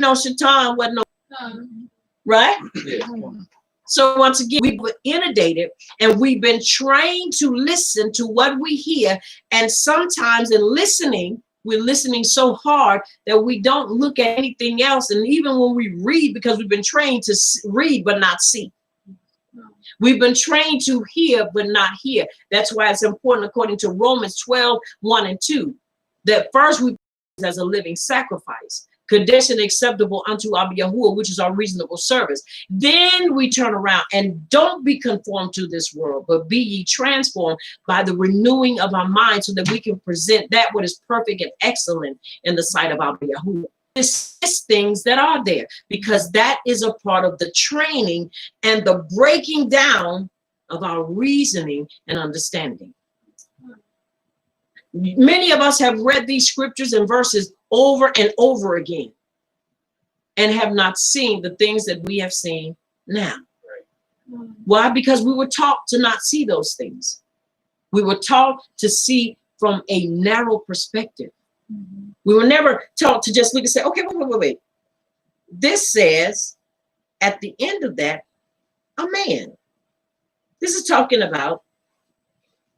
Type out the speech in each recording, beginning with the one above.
no Shaitan, wasn't no, right? Yeah. So once again, we've been inundated and we've been trained to listen to what we hear. And sometimes in listening, we're listening so hard that we don't look at anything else. And even when we read, because we've been trained to read but not see. We've been trained to hear but not hear. That's why it's important, according to Romans 12:1-2, that first we as a living sacrifice, Kadesh and acceptable unto Abba Yahuwah, which is our reasonable service. Then we turn around and don't be conformed to this world, but be ye transformed by the renewing of our mind, so that we can present that what is perfect and excellent in the sight of Abba Yahuwah. This is things that are there, because that is a part of the training and the breaking down of our reasoning and understanding. Many of us have read these scriptures and verses over and over again and have not seen the things that we have seen now. Why? Because we were taught to not see those things. We were taught to see from a narrow perspective. We were never taught to just look and say, okay, wait. This says at the end of that, a man. This is talking about,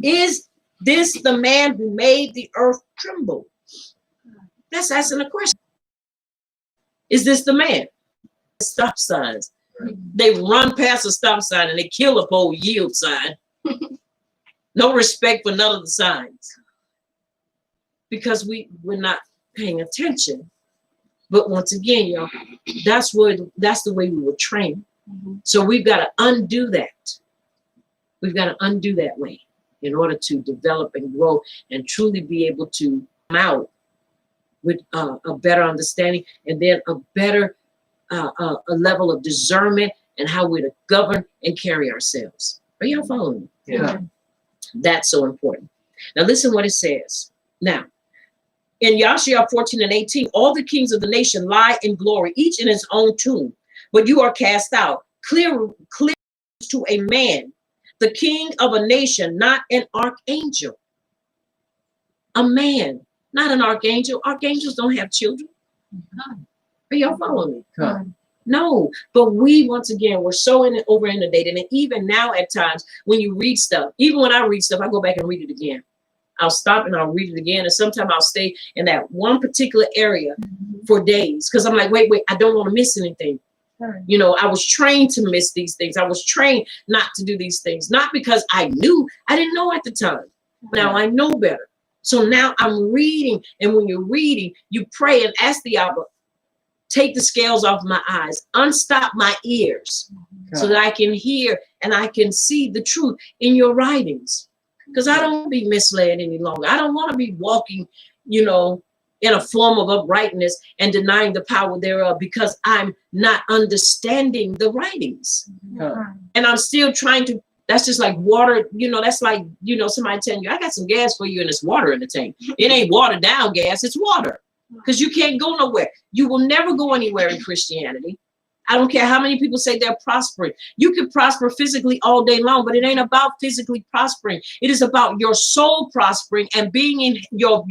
is this the man who made the earth tremble? That's asking a question. Is this the man? Stop signs. They run past a stop sign and they kill a pole yield sign. No respect for none of the signs. Because we're not paying attention. But once again, y'all, that's the way we were trained. So we've got to undo that. We've got to undo that way in order to develop and grow and truly be able to come out with a better understanding, and then a better a level of discernment and how we're to govern and carry ourselves. Are y'all following me? Yeah. That's so important. Now listen what it says. Now, in Yashar 14:18, all the kings of the nation lie in glory, each in his own tomb, but you are cast out, clear to a man, the king of a nation, not an archangel. A man, not an archangel. Archangels don't have children. Are y'all following me? No, but we, once again, we're so over inundated. And even now at times when you read stuff, even when I read stuff, I go back and read it again. I'll stop and I'll read it again. And sometimes I'll stay in that one particular area for days, because I'm like, wait, I don't want to miss anything. You know, I was trained to miss these things. I was trained not to do these things, not because I didn't know at the time. Now I know better. So now I'm reading. And when you're reading, you pray and ask the Abba, take the scales off my eyes, unstop my ears, so that I can hear and I can see the truth in your writings. Because I don't want to be misled any longer. I don't want to be walking, you know, in a form of uprightness and denying the power thereof, because I'm not understanding the writings. And I'm still trying to, that's just like water, you know, that's like, you know, somebody telling you, I got some gas for you and it's water in the tank. It ain't watered down gas, it's water. Because you can't go nowhere. You will never go anywhere in Christianity. I don't care how many people say they're prospering. You can prosper physically all day long, but it ain't about physically prospering. It is about your soul prospering and being in your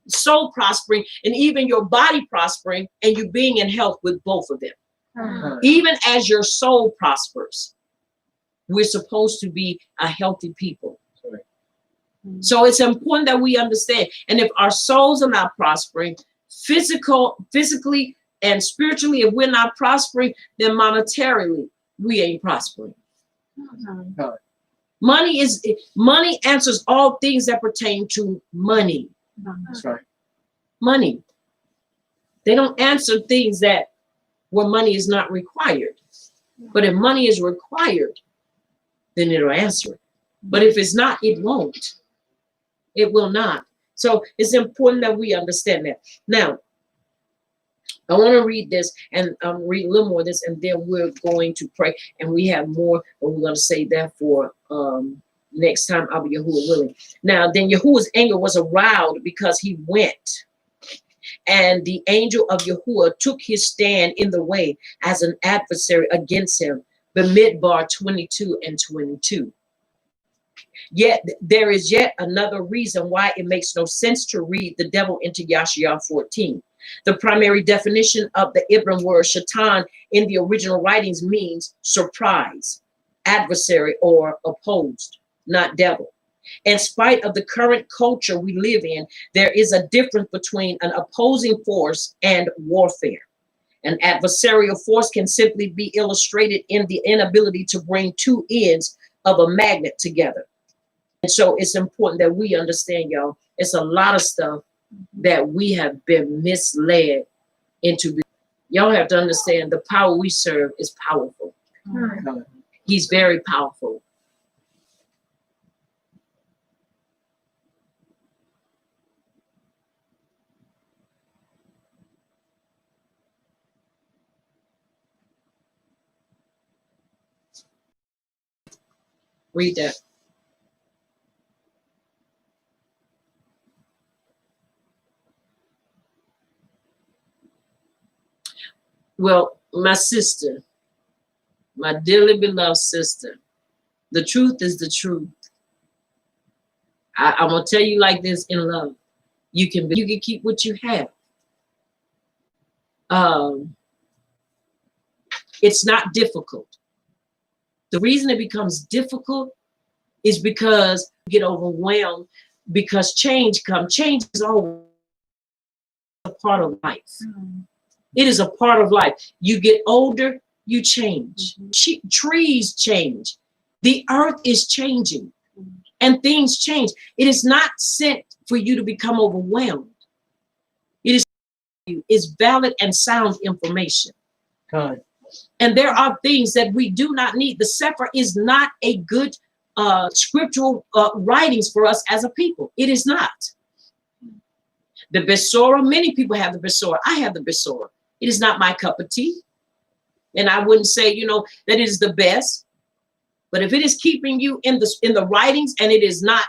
soul prospering, and even your body prospering, and you being in health with both of them. Even as your soul prospers, we're supposed to be a healthy people. So it's important that we understand. And if our souls are not prospering, physically and spiritually, if we're not prospering, then monetarily, we ain't prospering. Money answers all things that pertain to money. That's right. Money. They don't answer things that where money is not required. But if money is required, then it'll answer it. But if it's not, it won't. It will not. So it's important that we understand that. Now, I want to read this and read a little more of this, and then we're going to pray. And we have more, but we're going to save that for next time, Abba Yahuwah willing. Now, then Yahuwah's anger was aroused because he went. And the angel of Yahuwah took his stand in the way as an adversary against him. Bamidbar 22:22. Yet there is yet another reason why it makes no sense to read the devil into Yashar 14. The primary definition of the Ibram word shaitan in the original writings means surprise, adversary, or opposed, not devil. In spite of the current culture we live in, there is a difference between an opposing force and warfare. An adversarial force can simply be illustrated in the inability to bring two ends of a magnet together. And so it's important that we understand, y'all, it's a lot of stuff that we have been misled into. Y'all have to understand the power we serve is powerful. He's very powerful. Read that. Well, my sister, my dearly beloved sister, the truth is the truth. I'm gonna tell you like this in love. You can keep what you have. It's not difficult. The reason it becomes difficult is because you get overwhelmed, because change comes. Change is always a part of life. It is a part of life. You get older, you change. Trees change. The earth is changing and things change. It is not sent for you to become overwhelmed. It is valid and sound information. God. And there are things that we do not need. The Sefer is not a good scriptural writings for us as a people. It is not. The Besorah, many people have the Besorah. I have the Besorah. It is not my cup of tea. And I wouldn't say, that it is the best. But if it is keeping you in the writings and it is not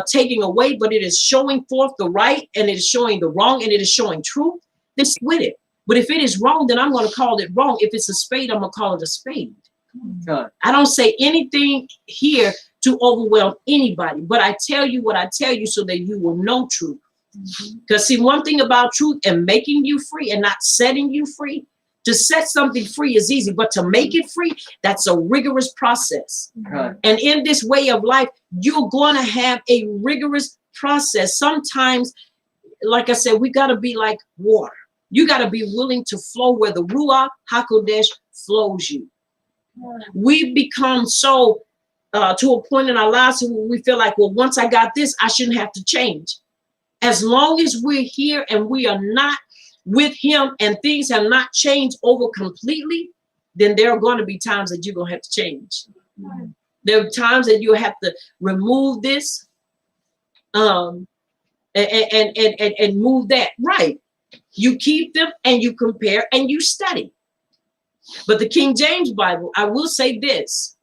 taking away, but it is showing forth the right and it is showing the wrong and it is showing truth, then stick with it. But if it is wrong, then I'm going to call it wrong. If it's a spade, I'm going to call it a spade. God. I don't say anything here to overwhelm anybody, but I tell you what I tell you so that you will know truth. Because see, one thing about truth and making you free and not setting you free, to set something free is easy, but to make it free, that's a rigorous process. God. And in this way of life, you're going to have a rigorous process. Sometimes, like I said, we got to be like water. You got to be willing to flow where the Ruach HaKodesh flows you. We've become so to a point in our lives where we feel like, well, once I got this, I shouldn't have to change. As long as we're here and we are not with him and things have not changed over completely, then there are going to be times that you're going to have to change. There are times that you have to remove this and move that. Right. You keep them and you compare and you study. But the King James Bible, I will say this.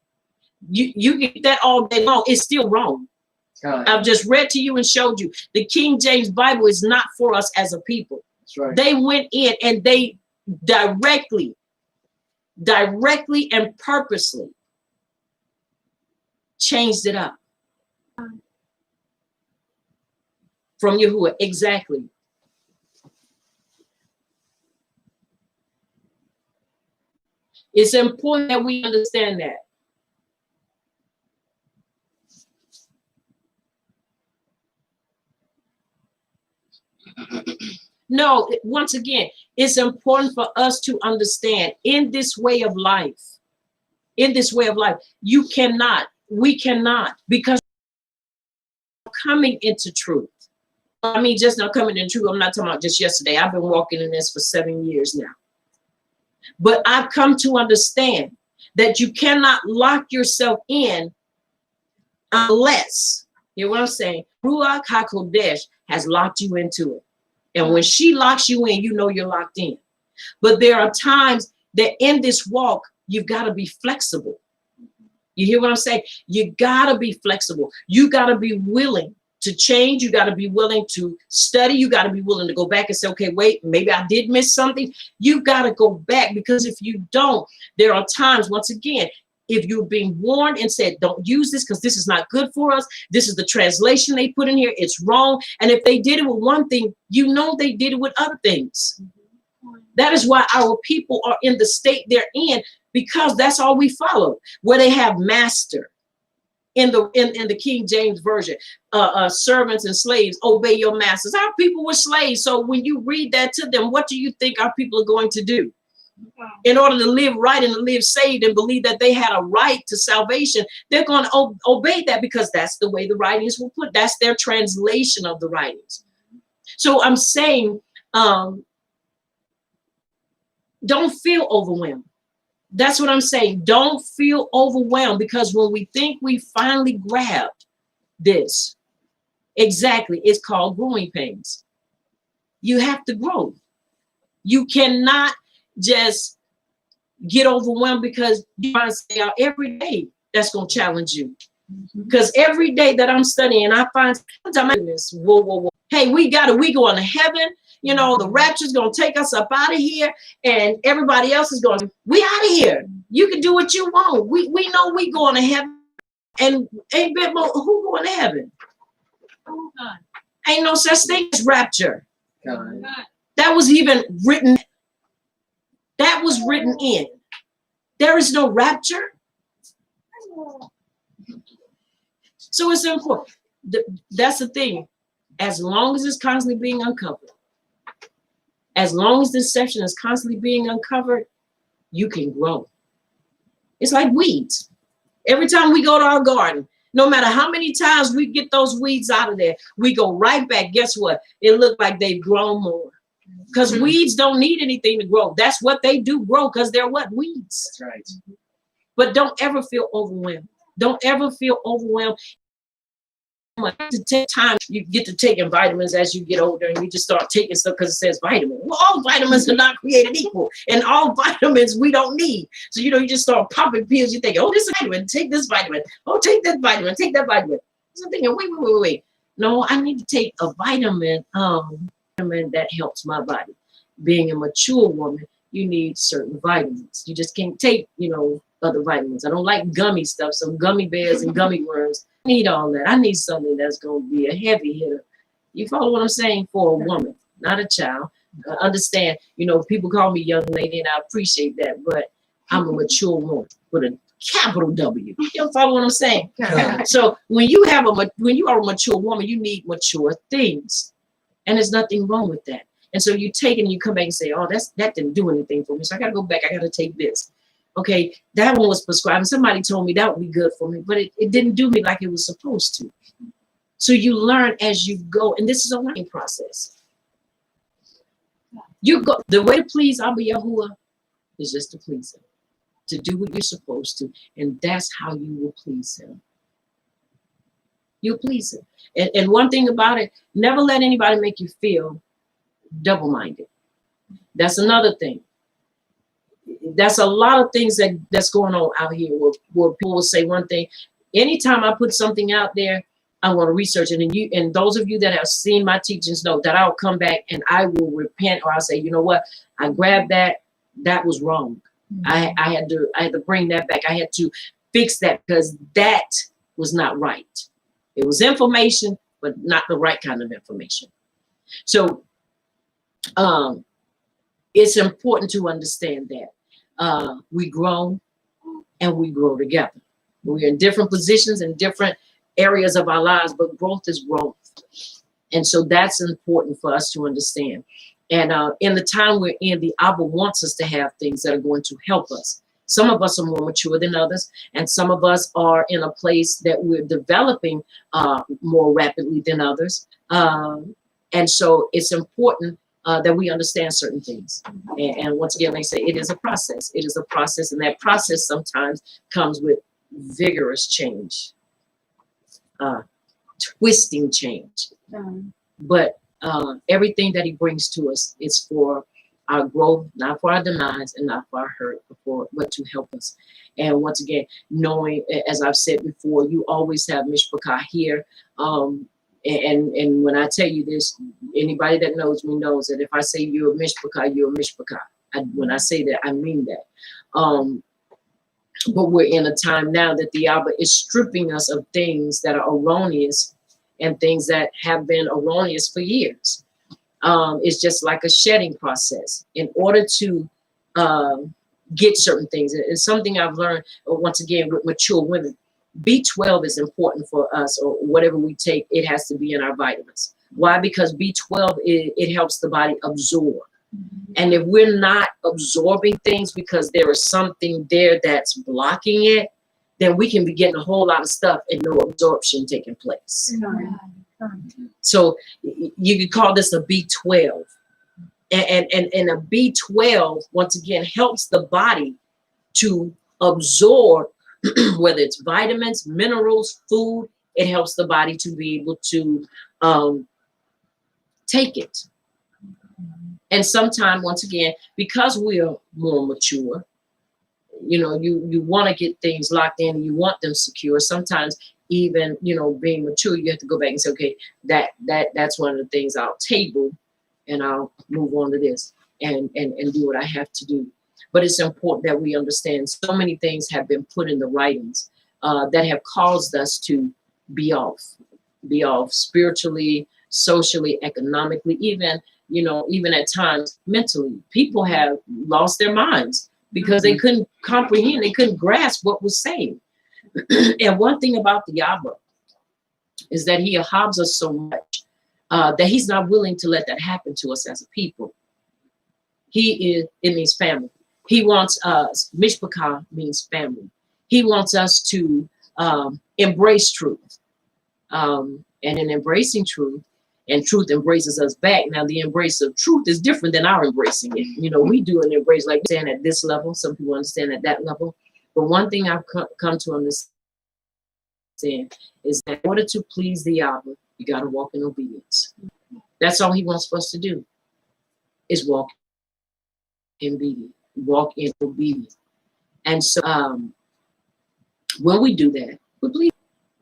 You get that all day long. It's still wrong. God. I've just read to you and showed you. The King James Bible is not for us as a people. That's right. They went in and they directly and purposely changed it up. From Yahuwah, exactly. It's important that we understand that. No, once again, it's important for us to understand in this way of life, we cannot, because coming into truth. I mean, just not coming into truth. I'm not talking about just yesterday. I've been walking in this for 7 years now. But I've come to understand that you cannot lock yourself in unless, you know what I'm saying? Ruach HaKodesh has locked you into it. And when she locks you in, you know you're locked in. But there are times that in this walk, you've got to be flexible. You hear what I'm saying? You got to be flexible. You got to be willing to change. You got to be willing to study. You got to be willing to go back and say, okay, wait, maybe I did miss something. You've got to go back, because if you don't, there are times, once again, if you're being warned and said, don't use this because this is not good for us. This is the translation they put in here. It's wrong. And if they did it with one thing, you know they did it with other things. That is why our people are in the state they're in, because that's all we follow. Where they have master in the King James Version, servants and slaves, obey your masters. Our people were slaves. So when you read that to them, what do you think our people are going to do? In order to live right and to live saved and believe that they had a right to salvation, they're going to obey that because that's the way the writings were put. That's their translation of the writings. So I'm saying, don't feel overwhelmed. That's what I'm saying. Don't feel overwhelmed, because when we think we finally grabbed this, exactly, it's called growing pains. You have to grow. You cannot just get overwhelmed because you want to say every day that's going to challenge you. Because every day that I'm studying, I find this, whoa. Hey, we going to heaven. You know, the rapture's going to take us up out of here, and everybody else is going, we out of here. You can do what you want. We know we going to heaven, and ain't bit more, who going to heaven? Ain't no such thing as rapture. That was even written. That was written in. There is no rapture. So it's important. That's the thing. As long as it's constantly being uncovered, as long as this section is constantly being uncovered, you can grow. It's like weeds. Every time we go to our garden, no matter how many times we get those weeds out of there, we go right back. Guess what? It looked like they've grown more. Because weeds don't need anything to grow. That's what they do grow, because they're what? Weeds. That's right. But don't ever feel overwhelmed. Don't ever feel overwhelmed. To take time, you get to taking vitamins as you get older, and you just start taking stuff because it says vitamin. Well, all vitamins are not created equal, and all vitamins we don't need. So you just start popping pills. You think, oh, this is a vitamin, take this vitamin. Oh, take that vitamin, take that vitamin. So I'm thinking, wait. No, I need to take a vitamin, vitamin that helps my body. Being a mature woman, you need certain vitamins. You just can't take, other vitamins. I don't like gummy stuff, some gummy bears and gummy worms. I need all that. I need something that's going to be a heavy hitter. You follow what I'm saying? For a woman, not a child. Understand, people call me young lady, and I appreciate that, but I'm a mature woman with a capital W. You follow what I'm saying? So when you are a mature woman, you need mature things, and there's nothing wrong with that. And so you take it and you come back and say, oh, that didn't do anything for me, so I got to go back. I got to take this. Okay, that one was prescribed, and somebody told me that would be good for me, but it didn't do me like it was supposed to. So you learn as you go, and this is a learning process. You go, the way to please Abba Yahuwah is just to please him, to do what you're supposed to, and that's how you will please him. You'll please him. And one thing about it, never let anybody make you feel double-minded. That's another thing. That's a lot of things that's going on out here where people will say one thing. Anytime I put something out there, I want to research it. And those of you that have seen my teachings know that I'll come back and I will repent, or I'll say, you know what? I grabbed that. That was wrong. I had to bring that back. I had to fix that because that was not right. It was information, but not the right kind of information. So it's important to understand that we grow and we grow together. We're in different positions in different areas of our lives, but growth is growth. And so that's important for us to understand. And in the time we're in, the Abba wants us to have things that are going to help us. Some of us are more mature than others, and some of us are in a place that we're developing more rapidly than others. And so it's important that we understand certain things. And once again, they say it is a process. It is a process, and that process sometimes comes with vigorous change, twisting change. But everything that he brings to us is for our growth, not for our demise and not for our hurt, but to help us. And once again, knowing, as I've said before, you always have Mishpakka here. And when I tell you this, anybody that knows me knows that if I say you're a Mishpakka, you're a Mishpakka. When I say that, I mean that. But we're in a time now that the Abba is stripping us of things that are erroneous and things that have been erroneous for years. It's just like a shedding process in order to get certain things. It's something I've learned once again with mature women. B12 is important for us, or whatever we take, it has to be in our vitamins. Why? Because B12, it helps the body absorb. And if we're not absorbing things because there is something there that's blocking it, then we can be getting a whole lot of stuff and no absorption taking place. So you could call this a B12. And a B12, once again, helps the body to absorb, whether it's vitamins, minerals, food. It helps the body to be able to take it. And sometimes, once again, because we are more mature, you know, you want to get things locked in, you want them secure. Sometimes even, you know, being mature, you have to go back and say, okay, that's one of the things I'll table, and I'll move on to this and do what I have to do. But it's important that we understand so many things have been put in the writings that have caused us to be off spiritually, socially, economically, even, you know, even at times mentally. People have lost their minds because they couldn't comprehend, they couldn't grasp what was saying. And one thing about the Abba is that he ahabs us so much that he's not willing to let that happen to us as a people. It means family. He wants us, Mishpakka means family. He wants us to embrace truth. And in embracing truth, and truth embraces us back. Now, the embrace of truth is different than our embracing it. You know, we do an embrace like understand at this level. Some people understand at that level. But one thing I've come to understand is that in order to please the Abba, you got to walk in obedience. That's all he wants for us to do, is walk in obedience. And so when we do that, we please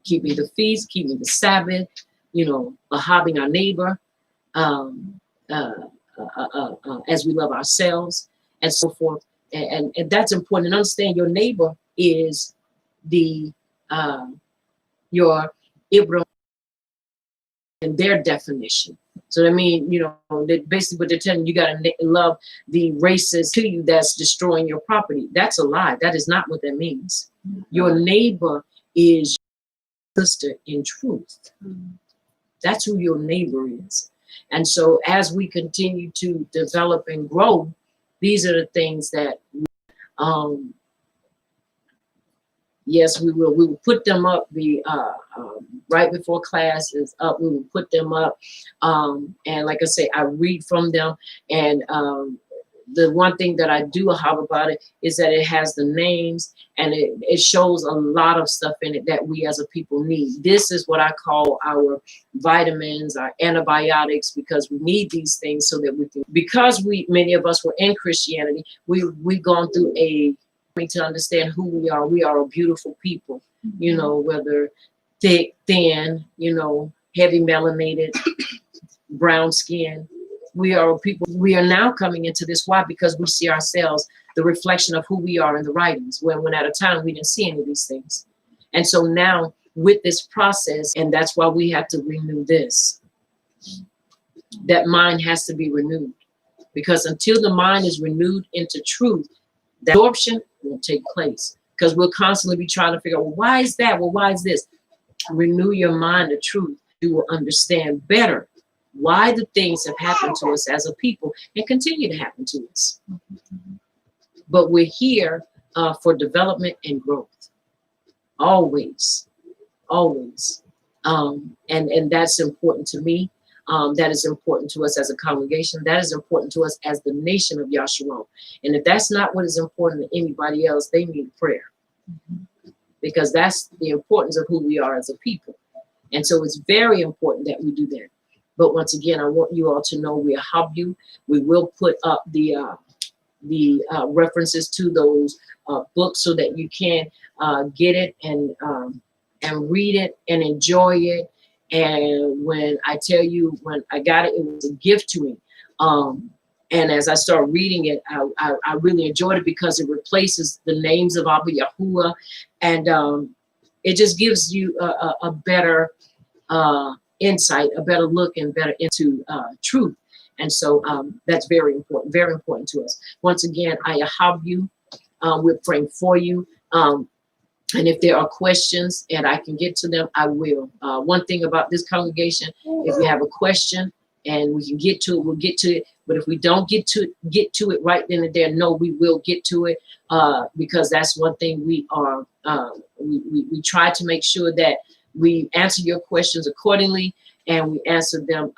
keep me the feast, keep me the Sabbath, you know, ahabing our neighbor as we love ourselves, and so forth. And that's important. And understand your neighbor is your Ibrahim and their definition. So I mean, you know, basically what they're telling you, got to love the races to you that's destroying your property. That's a lie. That is not what that means. Your neighbor is your sister in truth. That's who your neighbor is. And so as we continue to develop and grow, these are the things that yes, we will put them up right before class is up. We will put them up. And like I say, I read from them. And the one thing that I do have about it is that it has the names, and it shows a lot of stuff in it that we as a people need. This is what I call our vitamins, our antibiotics, because we need these things so that we can, because many of us were in Christianity, we've gone through to understand who we are. We are a beautiful people, you know, whether thick, thin, you know, heavy melanated, brown skin. We are people. We are now coming into this. Why? Because we see ourselves, the reflection of who we are in the writings, when at a time we didn't see any of these things. And so now with this process, and that's why we have to renew this. That mind has to be renewed, because until the mind is renewed into truth, that absorption won't take place, because we'll constantly be trying to figure out, well, why is that? Well, why is this? Renew your mind to truth. You will understand better why the things have happened to us as a people and continue to happen to us. But we're here for development and growth. Always. And that's important to me. That is important to us as a congregation. That is important to us as the nation of Yahshua. And if that's not what is important to anybody else, they need prayer. Because that's the importance of who we are as a people. And so it's very important that we do that. But once again, I want you all to know we help you. We will put up the references to those books so that you can get it and read it and enjoy it. And when I tell you, when I got it, it was a gift to me. And as I start reading it, I really enjoyed it because it replaces the names of Abba Yahuwah, and it just gives you a better insight, a better look, and better into truth. And so that's very important to us. Once again, I have you. We're praying for you. And if there are questions and I can get to them, I will. One thing about this congregation, if you have a question and we can get to it, we'll get to it. But if we don't get to it right then and there, no, we will get to it, because that's one thing we are. We try to make sure that we answer your questions accordingly, and we answer them